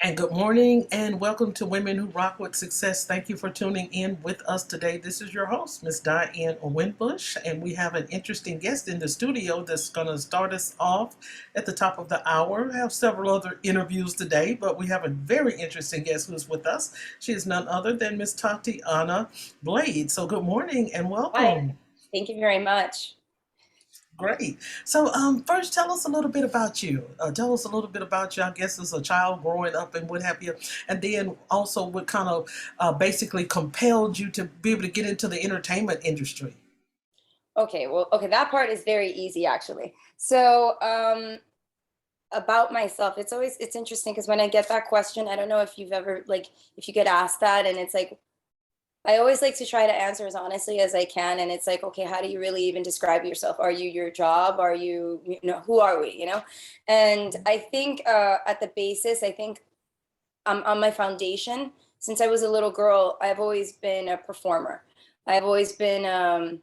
And good morning and welcome to Women Who Rock with Success. Thank you for tuning in with us today. This is your host, Miss Diane Winbush, and we have an interesting guest in the studio that's going to start us off at the top of the hour. We have several other interviews today, but we have a very interesting guest who's with us. She is none other than Miss Tatiana Blade. So good morning and Hi, welcome. thank you very much. Great. So, first, tell us a little bit about you. Tell us a little bit about you, I guess, as a child growing up and what have you. And then also what kind of basically compelled you to be able to get into the entertainment industry. Okay, that part is very easy actually. About myself, it's interesting because when I get that question, I don't know if you've ever if you get asked that, and it's like I always like to try to answer as honestly as I can, and it's like, okay, how do you really even describe yourself? Are you your job? Are you, who are we? And I think at the basis, I think on my foundation, since I was a little girl, I've always been a performer. I've always been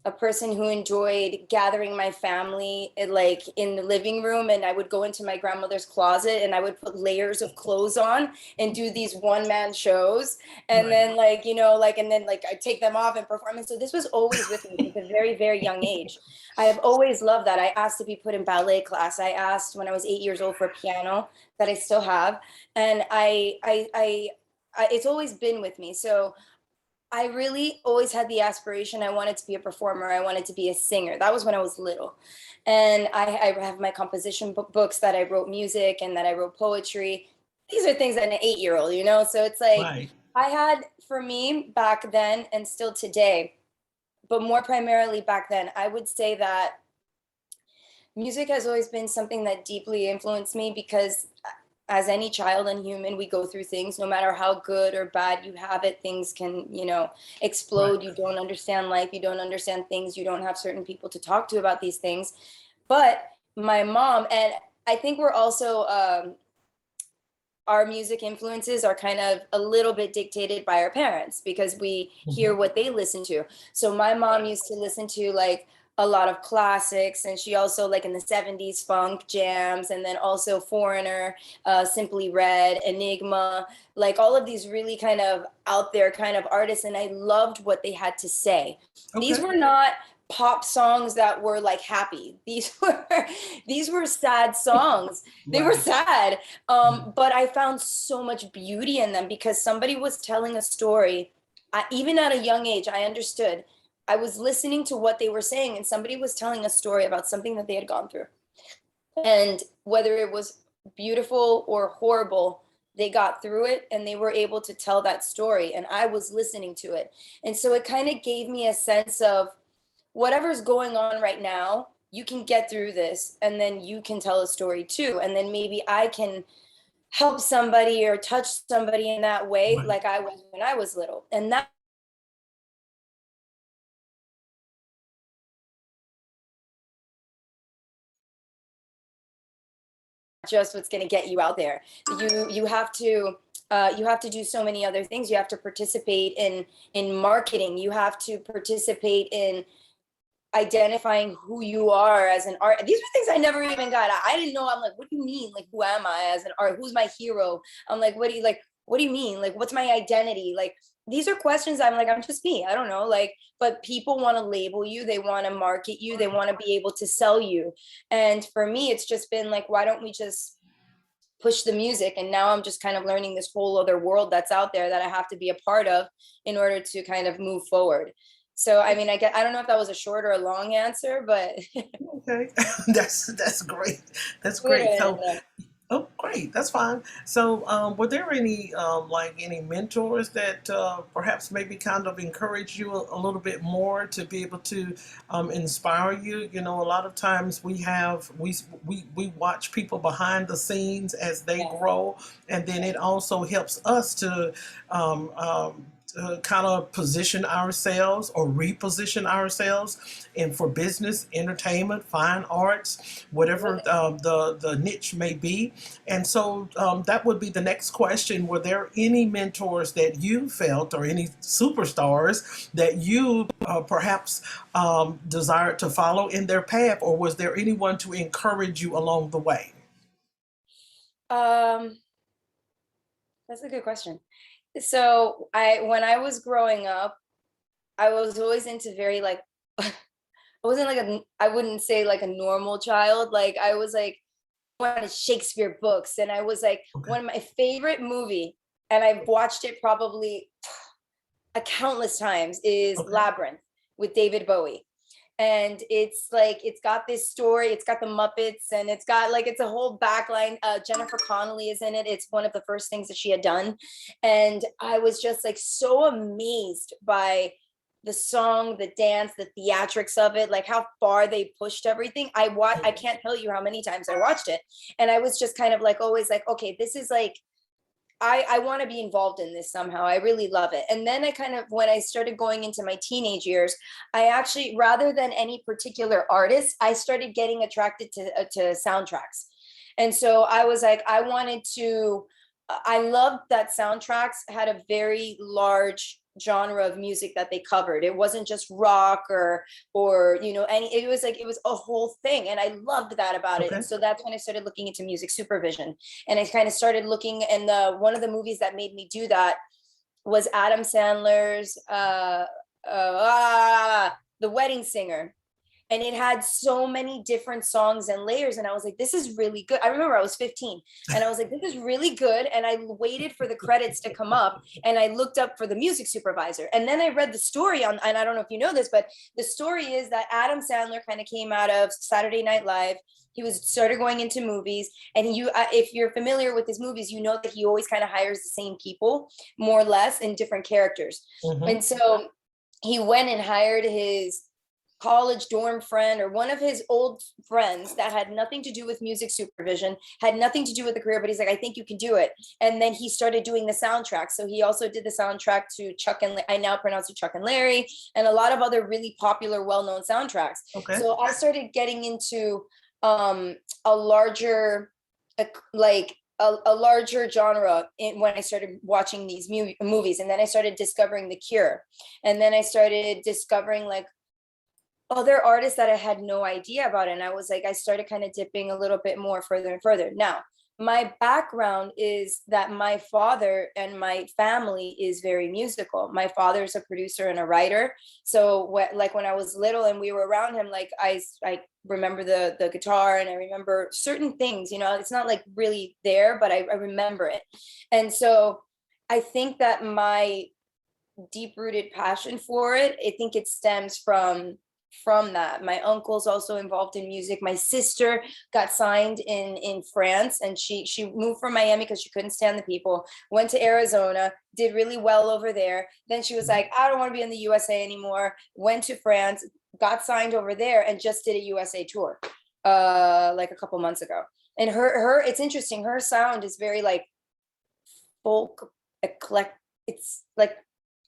a person who enjoyed gathering my family in the living room, and I would go into my grandmother's closet and I would put layers of clothes on and do these one man shows, and Right. then I take them off and perform. And so this was always with me since a very, very young age. I have always loved that. I asked to be put in ballet class. I asked when I was 8 years old for piano, that I still have. And it's always been with me. So I really always had the aspiration. I wanted to be a performer. I wanted to be a singer. That was when I was little. And I have my composition books that I wrote music and that I wrote poetry. These are things that an 8 year old, So it's like Right. I had, for me back then and still today, but more primarily back then, I would say that music has always been something that deeply influenced me because as any child and human, we go through things. No matter how good or bad you have it, things can, Right. explode. You don't understand life, you don't understand things, you don't have certain people to talk to about these things. But my mom, and I think we're also our music influences are kind of a little bit dictated by our parents because we hear Mhm. what they listen to. So my mom used to listen to like a lot of classics, and she also, like, in the 70s, funk jams, and then also Foreigner, Simply Red, Enigma, like all of these really kind of out there kind of artists, and I loved what they had to say. These Okay. were not pop songs that were like happy. These were sad songs. They were Right. sad, Mhm. but I found so much beauty in them because somebody was telling a story. Even at a young age, I understood. I was listening to what they were saying, and somebody was telling a story about something that they had gone through. And whether it was beautiful or horrible, they got through it and they were able to tell that story. And I was listening to it. And so it kind of gave me a sense of whatever's going on right now, you can get through this and then you can tell a story too. And then maybe I can help somebody or touch somebody in that way, Right. like I was when I was little. And that's just what's going to get you out there. You have to do so many other things. You have to participate in marketing. You have to participate in identifying who you are as an art. These are things I never even got. I didn't know. I'm like, what do you mean? Like, who am I as an art? Who's my hero? I'm like, what do you like? What do you mean? Like, what's my identity? Like, these are questions I'm like, I'm just me. I don't know. Like, but people want to label you. They want to market you. They want to be able to sell you. And for me, it's just been like, why don't we just push the music? And now I'm just kind of learning this whole other world that's out there that I have to be a part of in order to kind of move forward. So I mean, I don't know if that was a short or a long answer, but Okay. That's great. That's great. So, yeah. oh, great. That's fine. So, were there any like any mentors that perhaps maybe kind of encourage you a little bit more to be able to inspire you? You know, a lot of times we watch people behind the scenes as they grow, and then it also helps us to kind of position ourselves or reposition ourselves and for business, entertainment, fine arts, whatever the niche may be. And so that would be the next question. Were there any mentors that you felt or any superstars that you perhaps desired to follow in their path, or was there anyone to encourage you along the way? Um, That's a good question. So when I was growing up, I was always into very like I wasn't like I wouldn't say like a normal child. Like I was like one of Shakespeare books, and I was like Okay. one of my favorite movie, and I've watched it probably a countless times is Okay. Labyrinth with David Bowie. And it's like it's got this story, it's got the Muppets, and it's got like it's a whole backline. Jennifer Connelly is in it. It's one of the first things that she had done. And I was just like so amazed by the song, the dance, the theatrics of it, like how far they pushed everything. I can't tell you how many times I watched it. And I was just kind of like always like, okay, this is like I want to be involved in this somehow. I really love it. And then I kind of, when I started going into my teenage years, I actually, rather than any particular artist, I started getting attracted to soundtracks. And so I was like, I wanted to, I loved that soundtracks had a very large genre of music that they covered. It wasn't just rock or you know any, it was like it was a whole thing, and I loved that about it. And Okay. so that's when I started looking into music supervision, and I kind of started looking, and one of the movies that made me do that was Adam Sandler's The Wedding Singer. And it had so many different songs and layers, and I was like, this is really good. I remember I was 15 and I was like, this is really good. And I waited for the credits to come up, and I looked up for the music supervisor, and then I read the story on, and I don't know if you know this, but the story is that Adam Sandler kind of came out of Saturday Night Live. He was started going into movies, and you if you're familiar with his movies, you know that he always kind of hires the same people more or less in different characters. Mm-hmm. And so he went and hired his college dorm friend or one of his old friends that had nothing to do with music supervision, had nothing to do with the career, but he's like, I think you can do it. And then he started doing the soundtrack. So he also did the soundtrack to Chuck and I now pronounce it Chuck and Larry, and a lot of other really popular, well-known soundtracks. Okay. So I started getting into a larger, like a larger genre when I started watching these movies. And then I started discovering The Cure. And then I started discovering like other artists that I had no idea about. And I was like, I started kind of dipping a little bit more further and further. Now, my background is that my father and my family is very musical. My father is a producer and a writer. So like when I was little and we were around him, like I remember the guitar, and I remember certain things, you know, it's not like really there, but I remember it. And so I think that my deep rooted passion for it, I think it stems from that. My uncle's also involved in music. My sister got signed in France, and she moved from Miami because she couldn't stand the people, went to Arizona, did really well over there. Then she was like, I don't want to be in the USA anymore, went to France, got signed over there, and just did a USA tour like a couple months ago. And her it's interesting, her sound is very like folk eclectic. It's like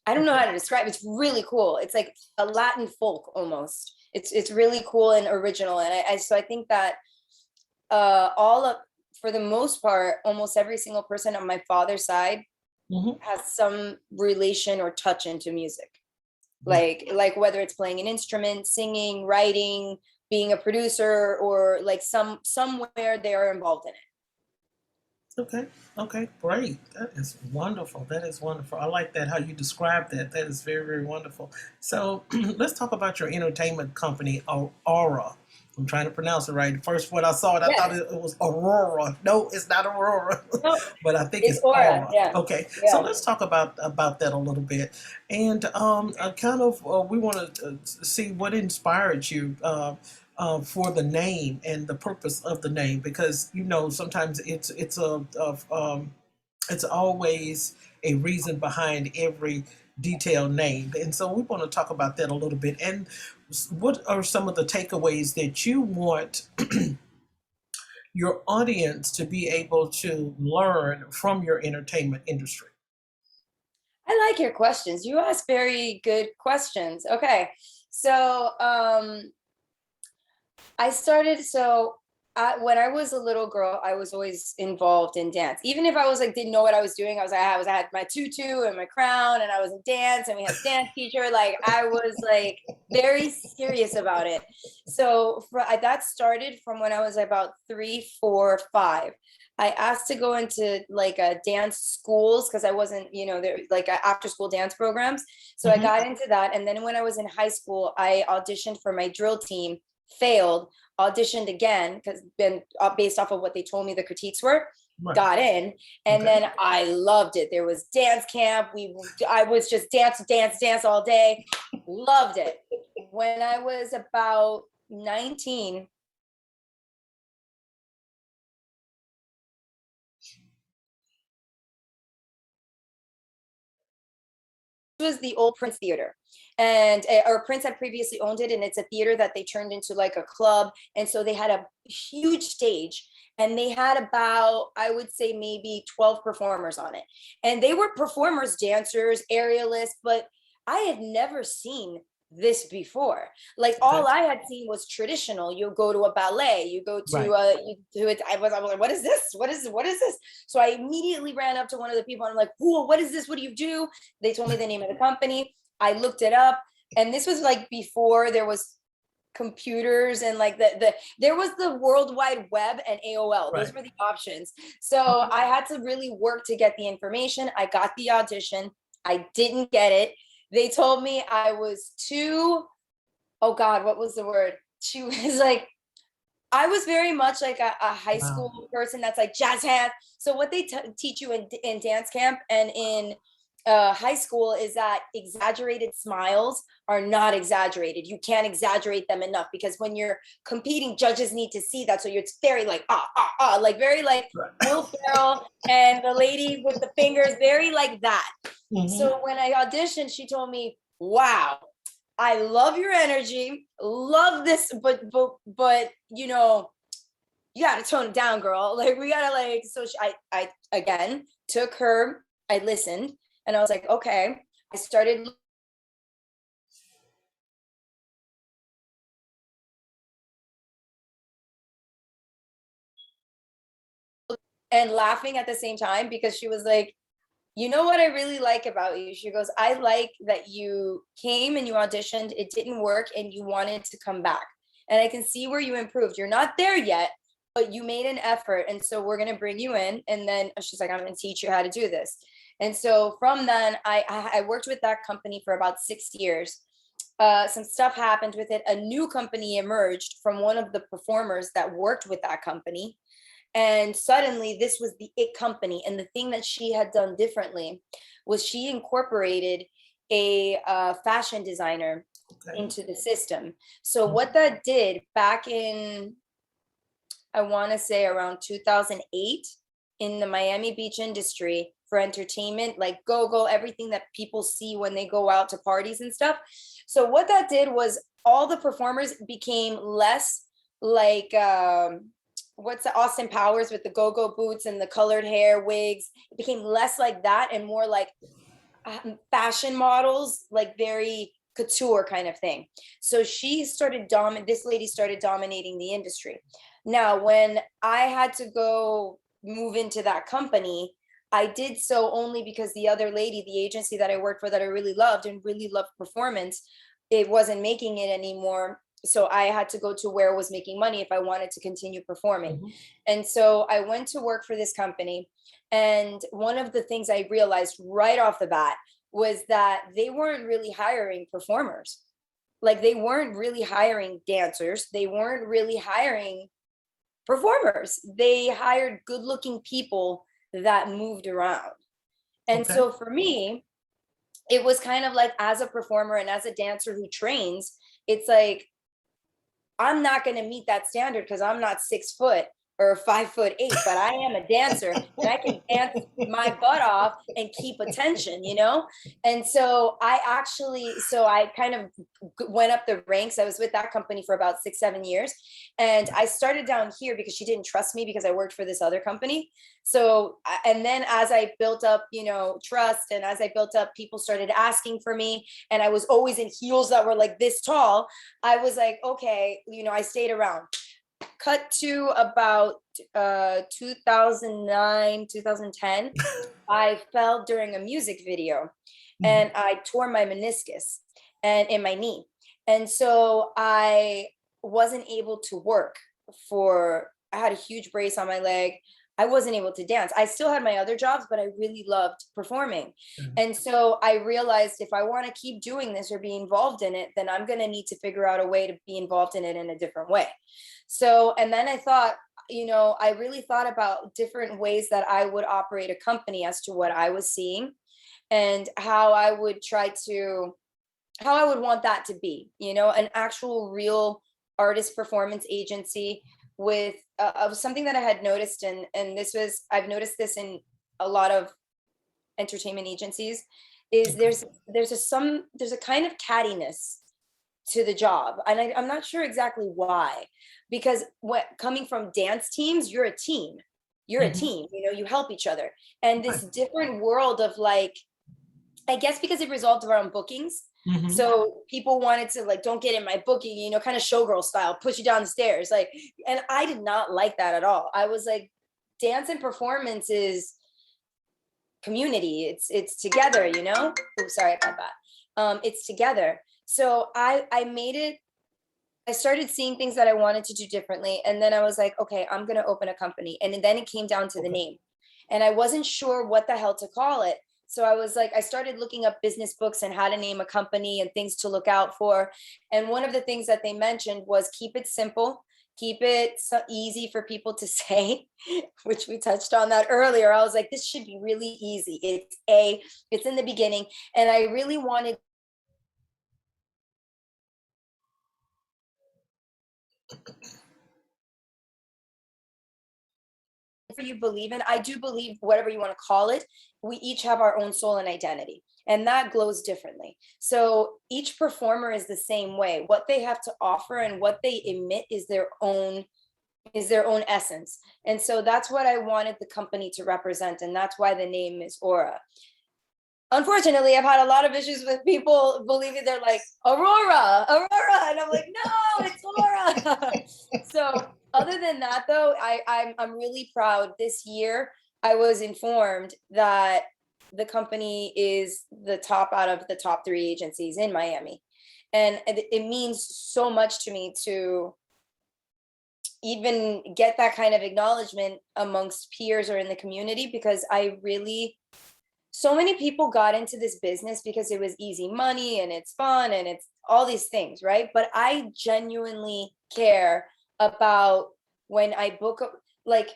I don't know Okay. how to describe it. It's really cool. It's like a Latin folk almost. It's really cool and original. And I think that all of for the most part, almost every single person on my father's side Mm-hmm. has some relation or touch into music. Wow. Like whether it's playing an instrument, singing, writing, being a producer, or like somewhere they are involved in it. Okay. Okay. Great. That is wonderful. That is wonderful. I like that how you describe that. That is very, very wonderful. So let's talk about your entertainment company, Aura. I'm trying to pronounce it right. First, when I saw it, I thought Yes. it was Aurora. No, it's not Aurora, No, but I think it's it's aura. Aura. Yeah. Okay. So Yeah. let's talk about that a little bit, and kind of we want to see what inspired you. For the name and the purpose of the name, because you know sometimes it's always a reason behind every detailed name, and so we want to talk about that a little bit. And what are some of the takeaways that you want your audience to be able to learn from your entertainment industry? I like your questions. You ask very good questions. Okay. So I started so When I was a little girl, I was always involved in dance. Even if I was like, didn't know what I was doing, I had my tutu and my crown and I was in dance and we had a dance teacher. Like I was like very serious about it. So that started from when I was about 3, 4, 5. I asked to go into like a dance schools because I wasn't, there like after school dance programs. So I Mm-hmm. got into that. And then when I was in high school, I auditioned for my drill team, failed, auditioned again because then based off of what they told me the critiques were, Right. got in, and Okay. then I loved it. There was dance camp. I was just dance all day. Loved it. When I was about 19, was the old Prince Theater, and or Prince had previously owned it, and it's a theater that they turned into like a club. And so they had a huge stage, and they had about, I would say, maybe 12 performers on it, and they were performers, dancers, aerialists, but I had never seen this before. Like Okay. all I had seen was traditional. You go to a ballet, you go to Right. you do it. I was like, what is this? What is this? So I immediately ran up to one of the people and I'm like, whoa, what is this? What do you do? They told me the name of the company. I looked it up, and this was like before there was computers and like there was the World Wide Web and AOL. Those Right. were the options. So I had to really work to get the information. I got the audition. I didn't get it. They told me I was too, oh God, what was the word? She was like, I was very much like a high Wow. school person that's like jazz hands. So what they teach you in dance camp and in high school is that exaggerated smiles are not exaggerated. You can't exaggerate them enough because when you're competing, judges need to see that. So it's very like like very like Right. Will Ferrell and the lady with the fingers, very like that. Mm-hmm. So when I auditioned, she told me, "Wow, I love your energy, love this, but you know, you gotta tone it down, girl. Like we gotta like." So I again took her. I listened, and I was like, okay. I started and laughing at the same time because she was like, you know what I really like about you? She goes, I like that you came and you auditioned, it didn't work, and you wanted to come back. And I can see where you improved. You're not there yet, but you made an effort. And so we're going to bring you in. And then she's like, I'm going to teach you how to do this. And so from then, I worked with that company for about 6 years. Some stuff happened with it. A new company emerged from one of the performers that worked with that company, and suddenly this was the it company. And the thing that she had done differently was she incorporated a fashion designer Okay. into the system. So what that did back in, I want to say around 2008, in the Miami Beach industry for entertainment, like go-go, everything that people see when they go out to parties and stuff. So what that did was all the performers became less like what's the Austin Powers with the go-go boots and the colored hair wigs. It became less like that and more like fashion models, like very couture kind of thing. So this lady started dominating the industry. Now, when I had to go move into that company, I did so only because the other lady, the agency that I worked for that I really loved and really loved performance, it wasn't making it anymore. So I had to go to where it was making money if I wanted to continue performing. Mm-hmm. And so I went to work for this company. And one of the things I realized right off the bat was that they weren't really hiring performers. Like they weren't really hiring dancers. They weren't really hiring performers. They hired good looking people that moved around. And Okay. so for me, it was kind of like as a performer and as a dancer who trains, it's like, I'm not going to meet that standard because I'm not 6 foot or 5'8", but I am a dancer and I can dance my butt off and keep attention, you know? And so I kind of went up the ranks. I was with that company for about 6, 7 years. And I started down here because she didn't trust me because I worked for this other company. So, and then as I built up, trust, and as I built up, people started asking for me, and I was always in heels that were like this tall. I was like, okay, I stayed around. cut to about 2009, 2010, I fell during a music video and I tore my meniscus and in my knee. And so I wasn't able to work for, I had a huge brace on my leg. I wasn't able to dance. I still had my other jobs, but I really loved performing. And so I realized if I want to keep doing this or be involved in it, then I'm going to need to figure out a way to be involved in it in a different way. So, and then I thought, I really thought about different ways that I would operate a company as to what I was seeing and how I would how I would want that to be, an actual real artist performance agency with of something that I had noticed. And I've noticed this in a lot of entertainment agencies is there's a kind of cattiness to the job. And I'm not sure exactly why, because coming from dance teams, you're a team. You're a team, you help each other. And this different world of like, I guess because it resolved around bookings. So people wanted to like, don't get in my booking, kind of showgirl style, push you down the stairs. Like, and I did not like that at all. I was like, dance and performance is community. It's together, Oh, sorry about that. It's together. So I started seeing things that I wanted to do differently. And then I was like, okay, I'm going to open a company. And then it came down to the name. And I wasn't sure what the hell to call it. So I was like, I started looking up business books and how to name a company and things to look out for. And one of the things that they mentioned was keep it simple, keep it so easy for people to say, which we touched on that earlier. I was like, this should be really easy. It's in the beginning. And I really wanted you believe in. I do believe whatever you want to call it, we each have our own soul and identity, and that glows differently. So each performer is the same way. What they have to offer and what they emit is their own essence. And so that's what I wanted the company to represent, and that's why the name is Aura. Unfortunately, I've had a lot of issues with people believing they're like Aurora, and I'm like, no, it's Aura. So other than that, though, I'm really proud. This year, I was informed that the company is the top out of the top 3 agencies in Miami, and it means so much to me to even get that kind of acknowledgement amongst peers or in the community, because so many people got into this business because it was easy money and it's fun and it's all these things, right? But I genuinely care about when I book, like,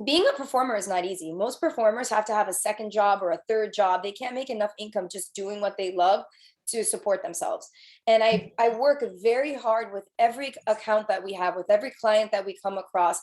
being a performer is not easy. Most performers have to have a second job or a third job. They can't make enough income just doing what they love to support themselves. And I work very hard with every account that we have, with every client that we come across,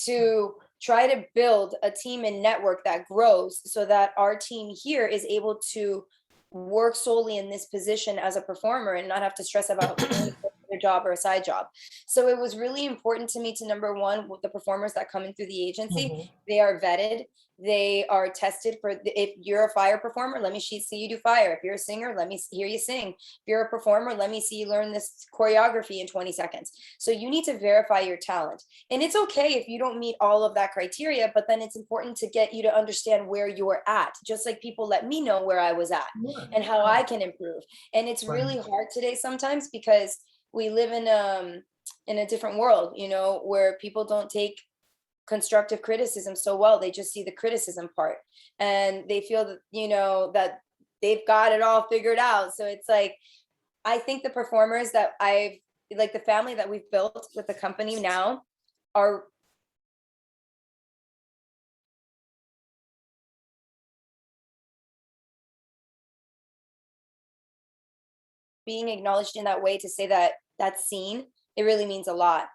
to try to build a team and network that grows so that our team here is able to work solely in this position as a performer and not have to stress about a job or a side job. So it was really important to me to, number one, with the performers that come in through the agency, they are vetted. They are tested for, if you're a fire performer, let me see you do fire. If you're a singer, let me hear you sing. If you're a performer, let me see you learn this choreography in 20 seconds. So you need to verify your talent. And it's okay if you don't meet all of that criteria, but then it's important to get you to understand where you're at, just like people let me know where I was at and how I can improve. And it's really hard today sometimes because we live in a different world, where people don't take constructive criticism so well. They just see the criticism part and they feel that, that they've got it all figured out. So it's like, I think the performers that like the family that we've built with the company now are being acknowledged in that way, to say that that's seen, it really means a lot.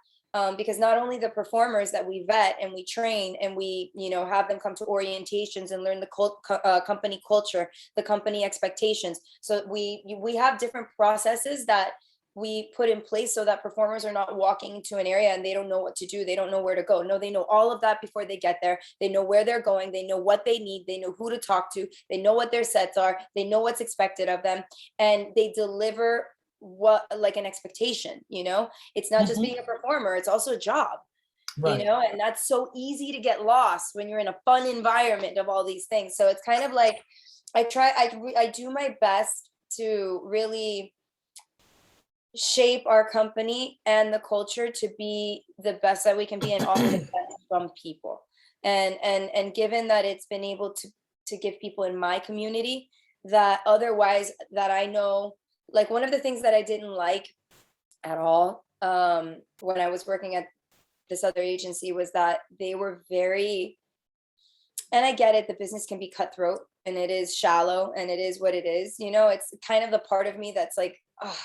Because not only the performers that we vet and we train and we have them come to orientations and learn the company culture, the company expectations. So we have different processes that we put in place so that performers are not walking into an area and they don't know what to do. They don't know where to go. No, they know all of that before they get there. They know where they're going. They know what they need. They know who to talk to. They know what their sets are. They know what's expected of them. And they deliver what, like an expectation, you know? It's not just Hmm. being a performer, it's also a job, you Right. know? And that's so easy to get lost when you're in a fun environment of all these things. So it's kind of like I do my best to really shape our company and the culture to be the best that we can be and offer the best from people. And given that it's been able to give people in my community that otherwise that I know, like one of the things that I didn't like at all when I was working at this other agency was that they were very, and I get it, the business can be cutthroat and it is shallow and it is what it is. You know, it's kind of the part of me that's like, ugh,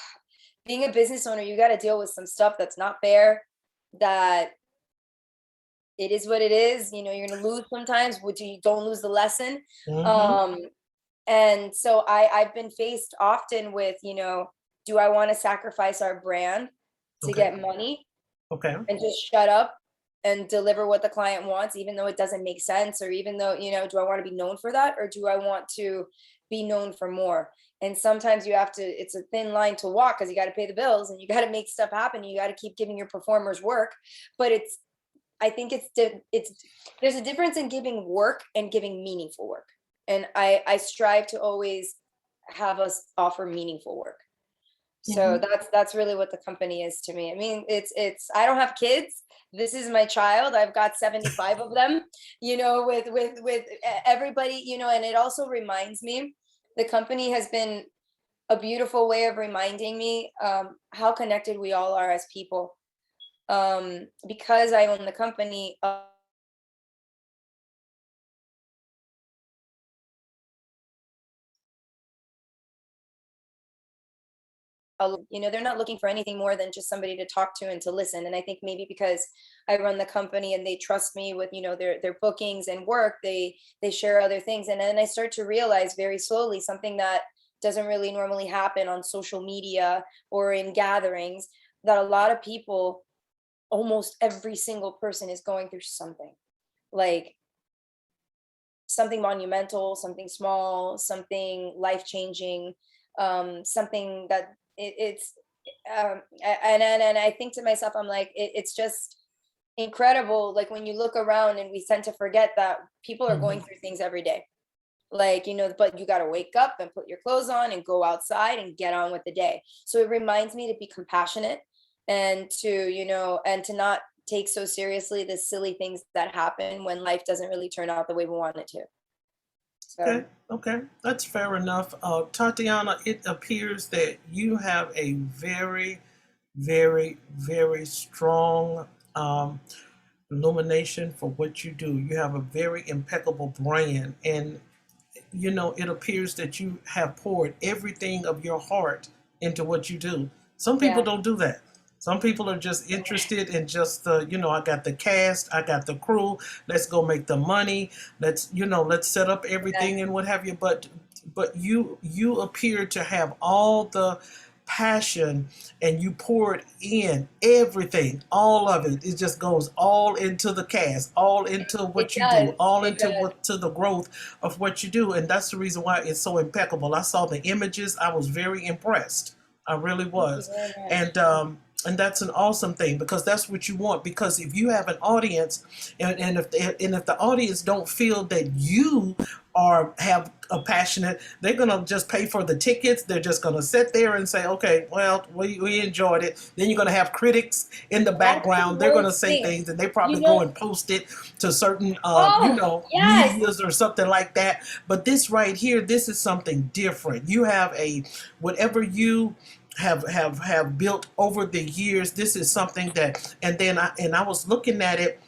being a business owner, you got to deal with some stuff that's not fair, that it is what it is. You know, you're going to lose sometimes, which you don't lose the lesson. Hmm. Um, and so I've been faced often with, you know, do I want to sacrifice our brand to Okay. get money Okay. and just shut up and deliver what the client wants, even though it doesn't make sense, or even though, you know, do I want to be known for that, or do I want to be known for more? And sometimes you have to, it's a thin line to walk because you got to pay the bills and you got to make stuff happen. You got to keep giving your performers work. But it's, I think it's, there's a difference in giving work and giving meaningful work. And I strive to always have us offer meaningful work. So Hmm. that's really what the company is to me. I mean, it's I don't have kids. This is my child. I've got 75 of them, you know, with everybody, you know, and it also reminds me, the company has been a beautiful way of reminding me how connected we all are as people. Because I own the company, you know, they're not looking for anything more than just somebody to talk to and to listen. And I think maybe because I run the company and they trust me with, you know, their bookings and work, they share other things. And then I start to realize very slowly something that doesn't really normally happen on social media or in gatherings, that a lot of people, almost every single person is going through something, like something monumental, something small, something life changing, something that it's and I think to myself, I'm like, it's just incredible. Like when you look around, and we tend to forget that people are going Hmm. through things every day. Like, you know, but you got to wake up and put your clothes on and go outside and get on with the day. So it reminds me to be compassionate and to, you know, and to not take so seriously the silly things that happen when life doesn't really turn out the way we want it to. Okay. So Okay. That's fair enough. Tatiana, it appears that you have a very, very, very strong illumination for what you do. You have a very impeccable brand, and it appears that you have poured everything of your heart into what you do. Some people yeah, don't do that. Some people are just interested in just I got the cast, I got the crew, let's go make the money, let's set up yeah, everything and what have you. But you appear to have all the passion, and you pour it in everything, all of it. It just goes all into the cast, all into it what you does. do, all It into does. what to the growth of what you do. And that's the reason why it's so impeccable. I saw the images, I was very impressed. I really Thank you was. very much. And that's an awesome thing, because that's what you want. Because if you have an audience, and if the audience don't feel that you are have a passionate, they're gonna just pay for the tickets. They're just gonna sit there and say, okay, well, we enjoyed it. Then you're gonna have critics in the That's the background. They're gonna worst say thing. things, and they You probably go know, and post it to certain oh, yes. medias or something like that. But this right here, this is something different. You have a whatever you have built over the years. This is something that, and I was looking at it.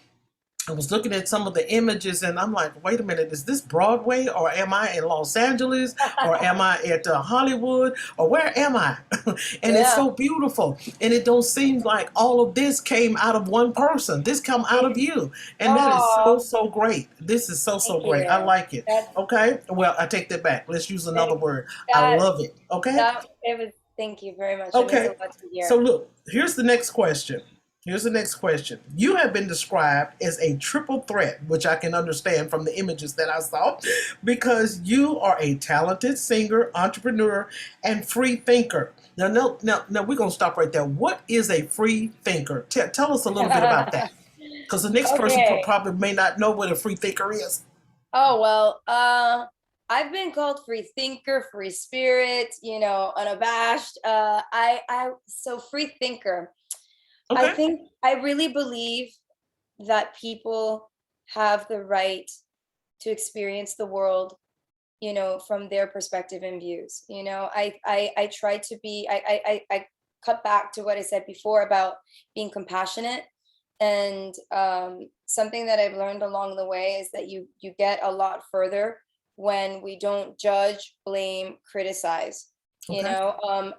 I was looking at some of the images, and I'm like, wait a minute, is this Broadway, or am I in Los Angeles, or am I at Hollywood, or where am I? And it's Yeah. so beautiful, and it don't seem like all of this came out of one person. This come out of It, you, and that is so oh, so great. This is so thank so great. I you. like it. That's Okay, well, I take that back. Let's use another that word. I that love it. Okay. that it was, thank you very much. It means a Okay. lot to So hear. look, here's the next question. Here's the next question. You have been described as a triple threat, which I can understand from the images that I saw, because you are a talented singer, entrepreneur, and free thinker. Now, we're going to stop right there. What is a free thinker? Tell us a little bit about that, because the next person Okay. probably may not know what a free thinker is. Oh, well, I've been called free thinker, free spirit, unabashed. So free thinker. I Okay. think I really believe that people have the right to experience the world, from their perspective and views. I try to be, I cut back to what I said before about being compassionate. And something that I've learned along the way is that you get a lot further when we don't judge, blame, criticize. Okay.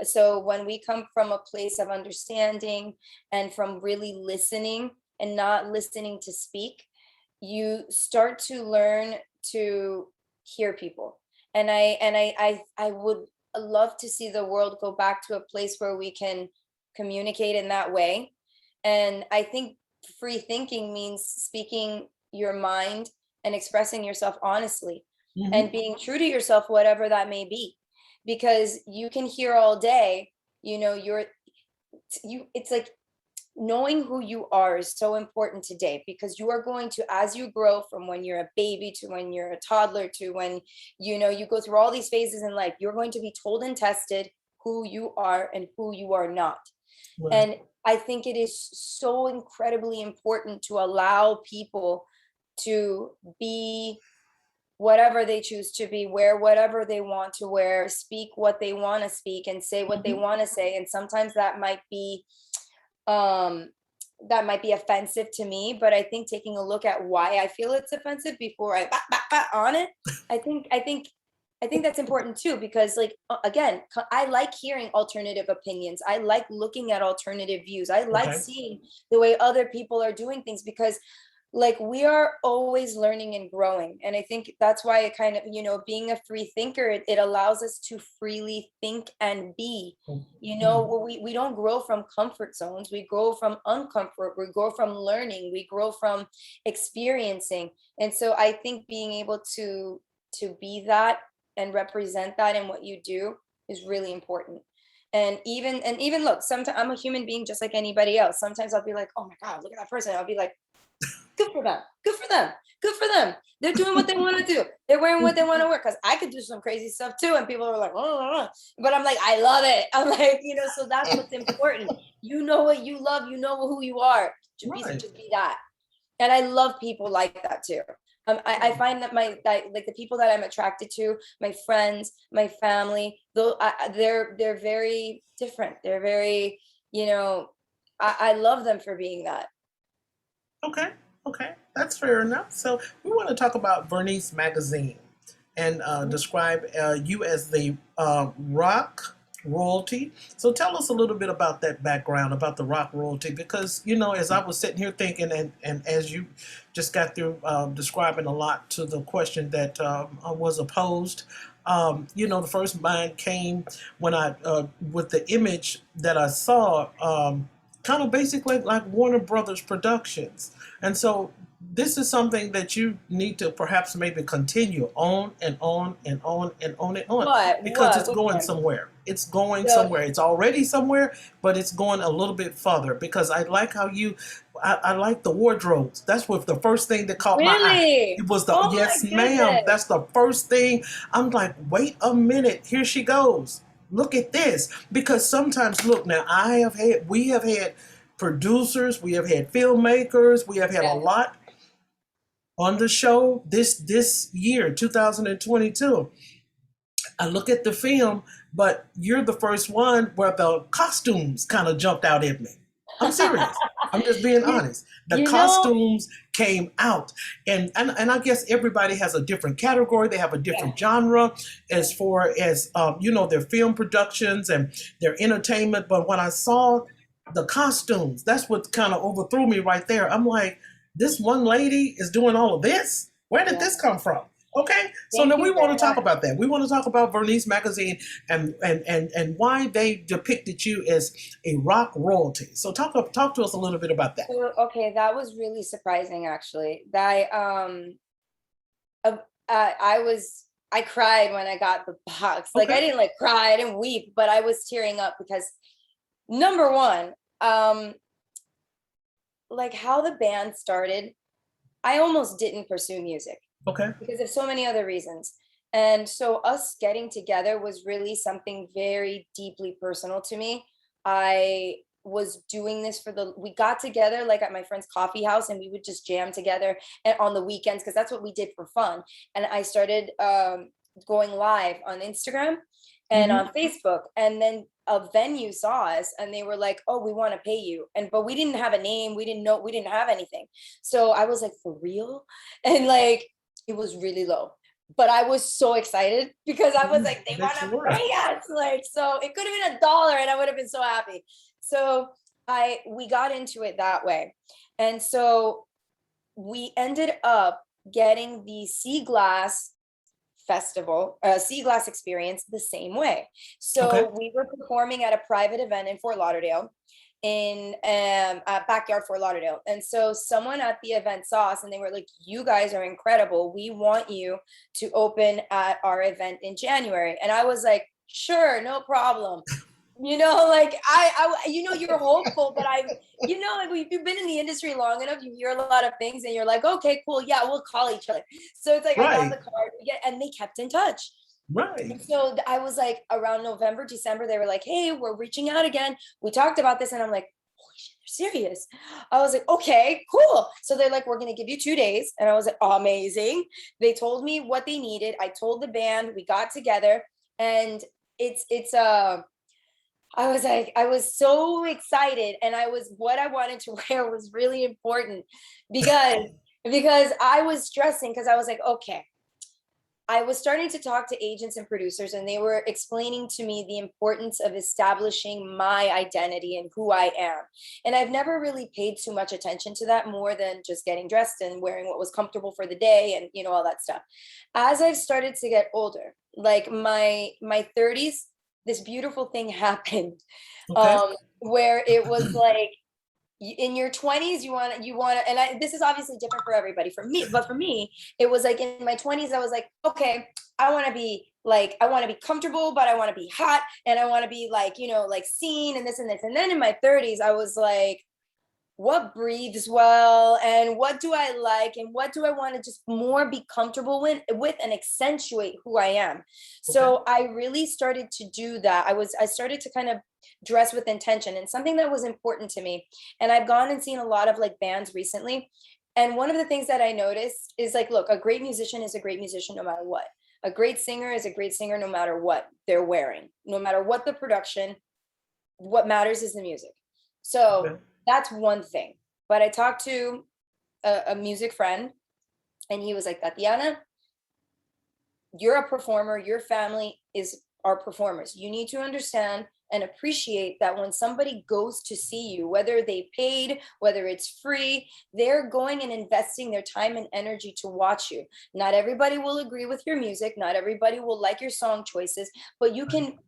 So when we come from a place of understanding and from really listening and not listening to speak, you start to learn to hear people. And I would love to see the world go back to a place where we can communicate in that way. And I think free thinking means speaking your mind and expressing yourself honestly Hmm. and being true to yourself, whatever that may be. Because you can hear all day, you're you it's like knowing who you are is so important today, because you are going to, as you grow from when you're a baby to when you're a toddler to when you go through all these phases in life, you're going to be told and tested who you are and who you are not. Right. And I think it is so incredibly important to allow people to be whatever they choose to be, wear whatever they want to wear, speak what they want to speak, and say what they Hmm. want to say. And sometimes um offensive to me, but I think taking a look at why I feel it's offensive before I on it, I think that's important too, because like again, I like hearing alternative opinions. I like looking at alternative views. I like Okay. seeing the way other people are doing things, because like we are always learning and growing. And I think that's why it kind of, being a free thinker, it allows us to freely think and be. Mhm. We don't grow from comfort zones, we grow from uncomfort, we grow from learning, we grow from experiencing. And so I think being able to be that and represent that in what you do is really important. And even look, sometimes I'm a human being just like anybody else. Sometimes I'll be like, oh my God, look at that person. I'll be like, good for them. Good for them. Good for them. They're doing what they want to do. They're wearing what they want to wear. Because I could do some crazy stuff too, and people are like, oh, but I'm like, I love it. I'm like, so that's what's important. You know what you love. You know who you are. Right. Just be that. And I love people like that too. I find that like the people that I'm attracted to, my friends, my family, though, they're very different. They're very, I love them for being that. Okay, okay, that's fair enough. So we want to talk about Bernice Magazine and describe you as the rock royalty. So tell us a little bit about that background, about the rock royalty, because as I was sitting here thinking, and as you just got through describing a lot to the question that was opposed. The first mind came when I, with the image that I saw, kind of basically like Warner Brothers Productions. And so this is something that you need to perhaps maybe continue on and on and on and on and on, because it's Which going one? somewhere. It's going So somewhere. It's already somewhere, but it's going a little bit further, because I like how I like the wardrobes. That's what the first thing that caught my eye. really? It was the, Oh my yes, ma'am. goodness. That's the first thing. I'm like, wait a minute. Here she goes. Look at this. Because sometimes, look, now we have had producers, we have had filmmakers, we have had a Yeah. lot on the show this year, 2022. I look at the film, but you're the first one where the costumes kind of jumped out at me. I'm serious. I'm just being You, honest. The you know, costumes came out, and I guess everybody has a different category. They have a yeah, different genre as far as their film productions and their entertainment. But when I saw the costumes, that's what kind of overthrew me right there. I'm like, this one lady is doing all of this. Where did yeah. this come from? Okay, so Thank now we you want very to talk much. about that. We want to talk about Vernice magazine and why they depicted you as a rock royalty. So talk to us a little bit about that. So, okay, that was really surprising actually. That uh, I cried when I got the box. Like I Okay, didn't like cry, I didn't weep, but I was tearing up because number one, like how the band started, I almost didn't pursue music okay, because of so many other reasons. And so us getting together was really something very deeply personal to me. I was doing this for we got together like at my friend's coffee house and we would just jam together and on the weekends because that's what we did for fun. And I started going live on Instagram and mm-hmm. on Facebook. And then a venue saw us and they were like, "Oh, we want to pay you." And but we didn't have a name, we didn't know, we didn't have anything. So I was like, "For real?" And like it was really low. But I was so excited because I was like, I they want bet you to were. pay us. Like, so it could have been $1 and I would have been so happy. So we got into it that way. And so we ended up getting the Sea Glass festival, Sea Glass experience the same way. Okay, So we were performing at a private event in Fort Lauderdale in backyard Fort Lauderdale. And so someone at the event saw us and they were like, "You guys are incredible. We want you to open at our event in January." And I was like, "Sure, no problem." Like you're hopeful, but like you've been in the industry long enough, you hear a lot of things and you're like, "Okay, cool. Yeah, we'll call each other." So it's like I got the right, card, and they kept in touch. right. And so I was like, around November, December, they were like, "Hey, we're reaching out again. We talked about this." And I'm like, "Holy shit, they're serious." I was like, "Okay, cool." So they're like, "We're going to give you 2 days." And I was like, "Amazing." They told me what they needed. I told the band, we got together, and it's I was like, I was so excited, and what I wanted to wear was really important because I was stressing because I was like, okay, I was starting to talk to agents and producers, and they were explaining to me the importance of establishing my identity and who I am. And I've never really paid too much attention to that more than just getting dressed and wearing what was comfortable for the day and all that stuff. As I've started to get older, like my 30s, this beautiful thing happened Okay, where it was like in your 20s you want to, and this is obviously different for everybody, for me, but for me it was like in my 20s I was like, okay, I want to be comfortable, but I want to be hot, and I want to be like like seen and this and this. And then in my 30s I was like, what breathes well and what do I like and what do I want to just more be comfortable with and accentuate who I am. okay, So I really started to do that. I started to kind of dress with intention, and something that was important to me. And I've gone and seen a lot of like bands recently. And one of the things that I noticed is like, look, a great musician is a great musician no matter what. A great singer is a great singer no matter what they're wearing, no matter what the production. What matters is the music. So okay. that's one thing. But I talked to a music friend, and he was like, "Tatiana, you're a performer. Your family are performers. You need to understand and appreciate that when somebody goes to see you, whether they paid, whether it's free, they're going and investing their time and energy to watch you. Not everybody will agree with your music, not everybody will like your song choices, but you can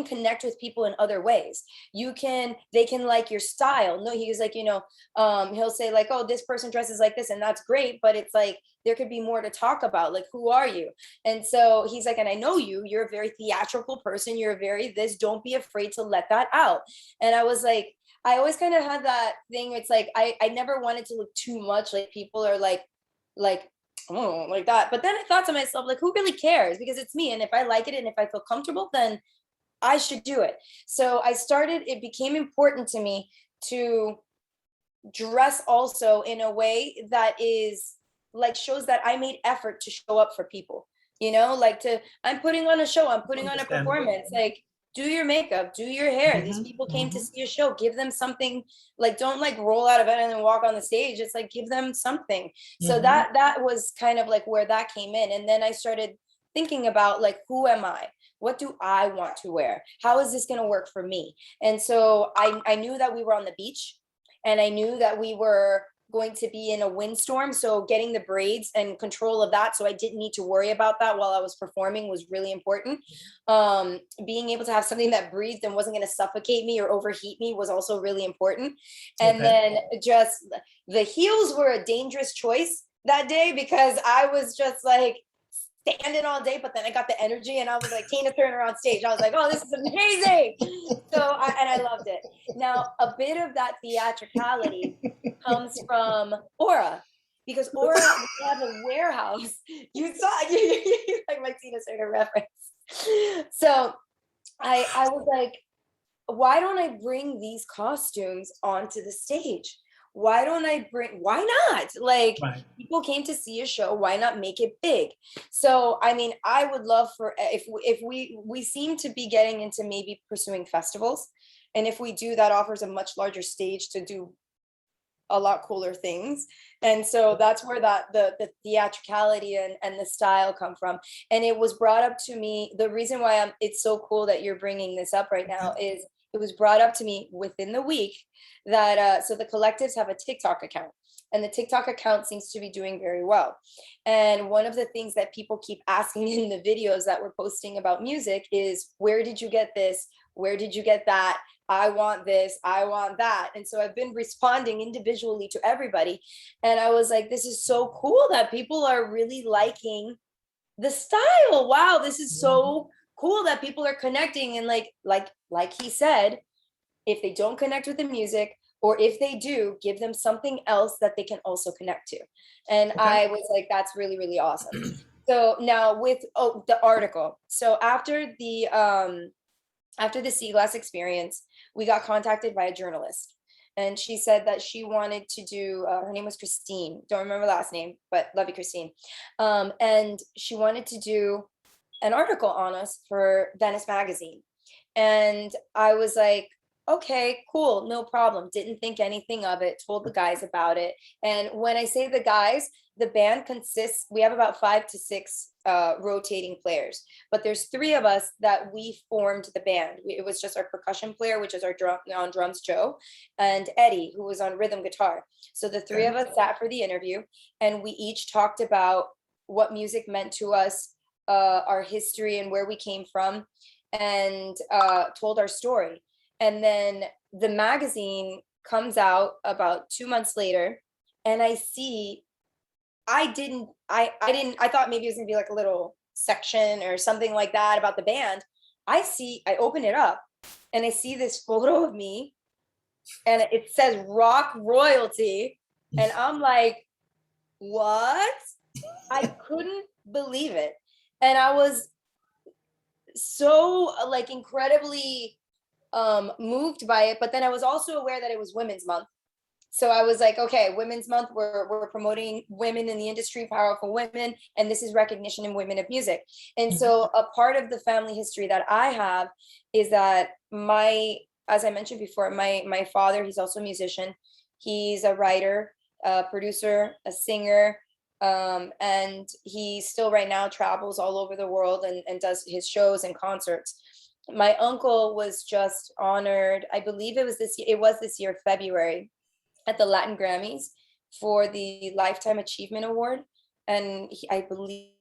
connect with people in other ways. They can like your style. No, he was like, he'll say like, "Oh, this person dresses like this," and that's great, but it's like there could be more to talk about. Like, who are you? And so he's like, "And I know you're a very theatrical person. You're very this, don't be afraid to let that out." And I was like, I always kind of had that thing. It's like, I never wanted to look too much like people are like, oh, like that. But then I thought to myself, like, who really cares? Because it's me. And if I like it and if I feel comfortable, then I should do it. So it became important to me to dress also in a way that is like shows that I made effort to show up for people. Like I'm putting on a show, I'm putting on a Understandable. performance. Like, do your makeup, do your hair. These Mm-hmm, people came to mm-hmm, see a show. Give them something. Like, don't like roll out of bed and then walk on the stage. It's like, give them something. So mm-hmm. that was kind of like where that came in. And then I started thinking about like, who am I? What do I want to wear? How is this going to work for me? And so I knew that we were on the beach, and I knew that we were going to be in a windstorm. So getting the braids and control of that, so I didn't need to worry about that while I was performing, was really important. Being able to have something that breathed and wasn't going to suffocate me or overheat me was also really important. And then just the heels were a dangerous choice that day, because I was just like standing all day, but then I got the energy and I was like Tina Turner on stage. I was like, oh, this is amazing. And I loved it. Now, a bit of that theatricality comes from Aura, because Aura, we have a warehouse. You saw, you like my Tina Turner reference. So I was like, why don't I bring these costumes onto the stage? Why not? Like, Right. people came to see a show, why not make it big? So, I mean, I would love for, if we seem to be getting into maybe pursuing festivals. And if we do, that offers a much larger stage to do a lot cooler things. And so that's where the theatricality and the style come from. And it was brought up to me, the reason why it's so cool that you're bringing this up right now is it was brought up to me within the week that so the collectives have a TikTok account, and the TikTok account seems to be doing very well. And one of the things that people keep asking in the videos that we're posting about music is, where did you get this? Where did you get that? I want this, I want that. And so I've been responding individually to everybody. And I was like, this is so cool that people are really liking the style. Wow, this is so cool that people are connecting. And like he said, if they don't connect with the music, or if they do, give them something else that they can also connect to. And I was like, that's really, really awesome. So now with the article. So after the Sea Glass experience, we got contacted by a journalist, and she said that she wanted to do, her name was Christine, don't remember last name, but love you, Christine. And she wanted to do an article on us for Venice magazine. And I was like, okay, cool, no problem. Didn't think anything of it, told the guys about it. And when I say the guys, the band consists, we have about 5 to 6 rotating players, but there's 3 of us that we formed the band. It was just our percussion player, which is our on drums, Joe, and Eddie, who was on rhythm guitar. So the 3 of us sat for the interview, and we each talked about what music meant to us, our history and where we came from, and told our story. And then the magazine comes out about 2 months later, and I see, I thought maybe it was gonna be like a little section or something like that about the band. I open it up, and I see this photo of me, and it says rock royalty. And I'm like, what? I couldn't believe it. And I was so like incredibly moved by it. But then I was also aware that it was Women's Month. So I was like, okay, Women's Month, we're promoting women in the industry, powerful women, and this is recognition in women of music. And so a part of the family history that I have is that as I mentioned before, my father, he's also a musician. He's a writer, a producer, a singer, and he still right now travels all over the world and does his shows and concerts. My uncle was just honored, I believe it was this year, February, at the Latin Grammys for the Lifetime Achievement Award. And I believe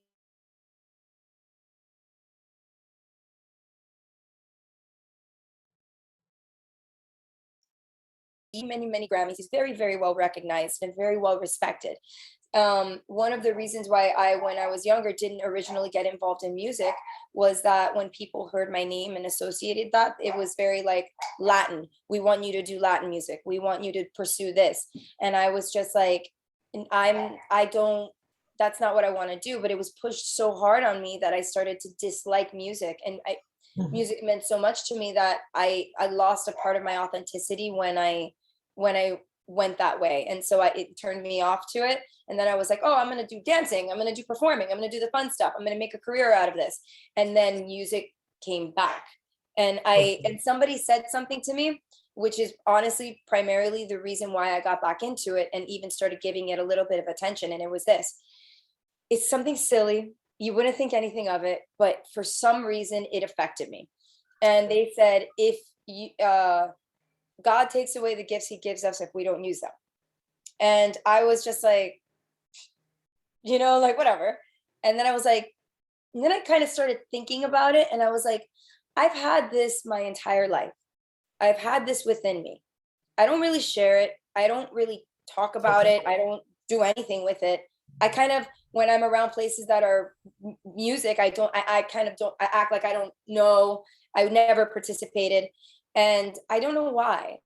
many Grammys. He's very, very well recognized and very well respected. One of the reasons why when I was younger, didn't originally get involved in music was that when people heard my name and associated that, it was very like Latin. We want you to do Latin music. We want you to pursue this. And I was just like, that's not what I want to do. But it was pushed so hard on me that I started to dislike music. And music meant so much to me that I lost a part of my authenticity when I went that way. And so it turned me off to it. And then I was like, oh, I'm going to do dancing. I'm going to do performing. I'm going to do the fun stuff. I'm going to make a career out of this. And then music came back. And somebody said something to me, which is honestly primarily the reason why I got back into it and even started giving it a little bit of attention. And it was this: it's something silly. You wouldn't think anything of it, but for some reason it affected me. And they said, if God takes away the gifts he gives us if we don't use them. And I was just like, like whatever. And then I was like, and then I kind of started thinking about it and I was like, I've had this my entire life. I've had this within me. I don't really share it. I don't really talk about Okay. it. I don't do anything with it. I kind of, when I'm around places that are music, I kind of don't, I act like I don't know. I never participated. And I don't know why.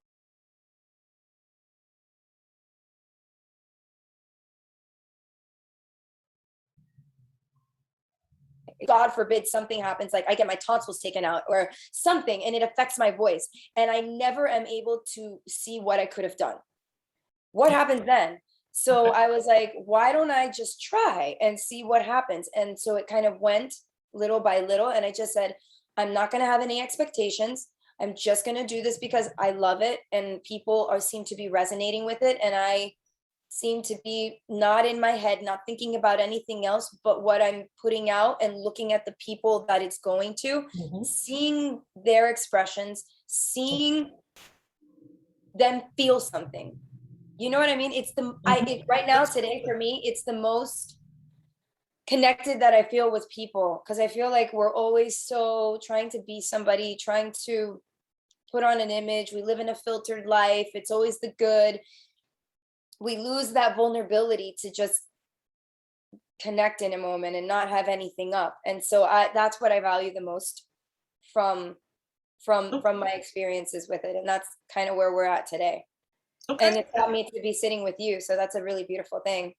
God forbid something happens, like I get my tonsils taken out or something, and it affects my voice. And I never am able to see what I could have done. What happens then? So Okay. I was like, why don't I just try and see what happens? And so it kind of went little by little. And I just said, I'm not going to have any expectations. I'm just going to do this because I love it. And people are seem to be resonating with it. And I seem to be not in my head, not thinking about anything else, but what I'm putting out and looking at the people that it's going to, Mm-hmm. seeing their expressions, seeing them feel something. You know what I mean? It's right now Absolutely. today for me, it's the most connected that I feel with people because I feel like we're always so trying to be somebody, trying to put on an image. We live in a filtered life. It's always the good. We lose that vulnerability to just connect in a moment and not have anything up. And so that's what I value the most from from my experiences with it. And that's kind of where we're at today. And Okay. it's got me to be sitting with you. So that's a really beautiful thing.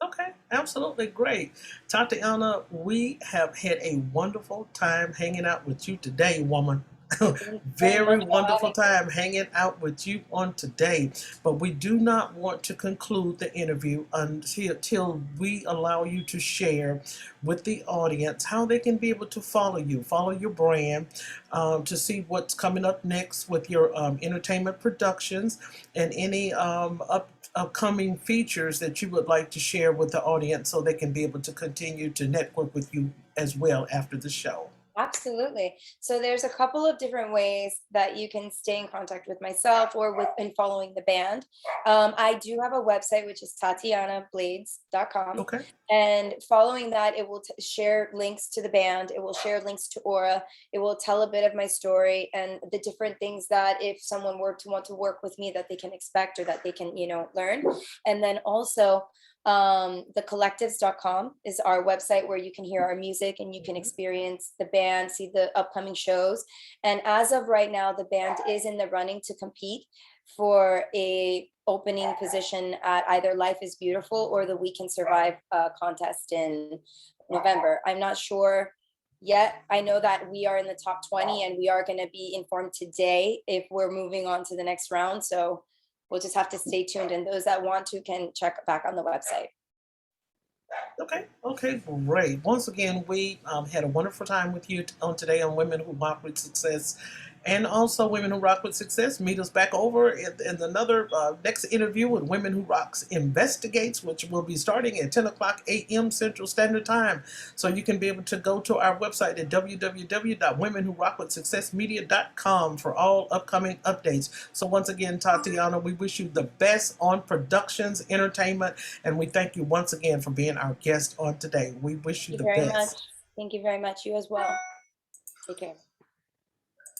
Okay, absolutely great. Tatiana, we have had a wonderful time hanging out with you today, woman. Thank you very Very much for wonderful having me. time hanging out with you on today. But we do not want to conclude the interview until we allow you to share with the audience how they can be able to follow you, follow your brand, to see what's coming up next with your entertainment productions and any upcoming features that you would like to share with the audience so they can be able to continue to network with you as well after the show. Absolutely. So there's a couple of different ways that you can stay in contact with myself or with in following the band. I do have a website which is tatianablades.com. Okay. And following that, it will share links to the band. It will share links to Aura. It will tell a bit of my story and the different things that if someone were to want to work with me that they can expect or that they can, learn. And then also thecollectives.com is our website where you can hear our music and you can experience the band, see the upcoming shows. And as of right now, the band is in the running to compete for a opening position at either Life is Beautiful or the We Can Survive contest in November. I'm not sure yet. I know that we are in the top 20 and we are going to be informed today if we're moving on to the next round. So we'll just have to stay tuned. And those that want to can check back on the website. Okay. Okay. Great. Once again, we had a wonderful time with you on today on Women Who Rock with Success, and also Women Who Rock with Success. Meet us back over in another next interview with Women Who Rocks Investigates, which will be starting at 10 o'clock a.m. Central Standard Time. So you can be able to go to our website at www.womenwhorockwithsuccessmedia.com for all upcoming updates. So once again, Tatiana, we wish you the best on productions, entertainment, and we thank you once again for being our guest on today. We wish you Thank the you very much. best. Thank you very much. You as well. Take care.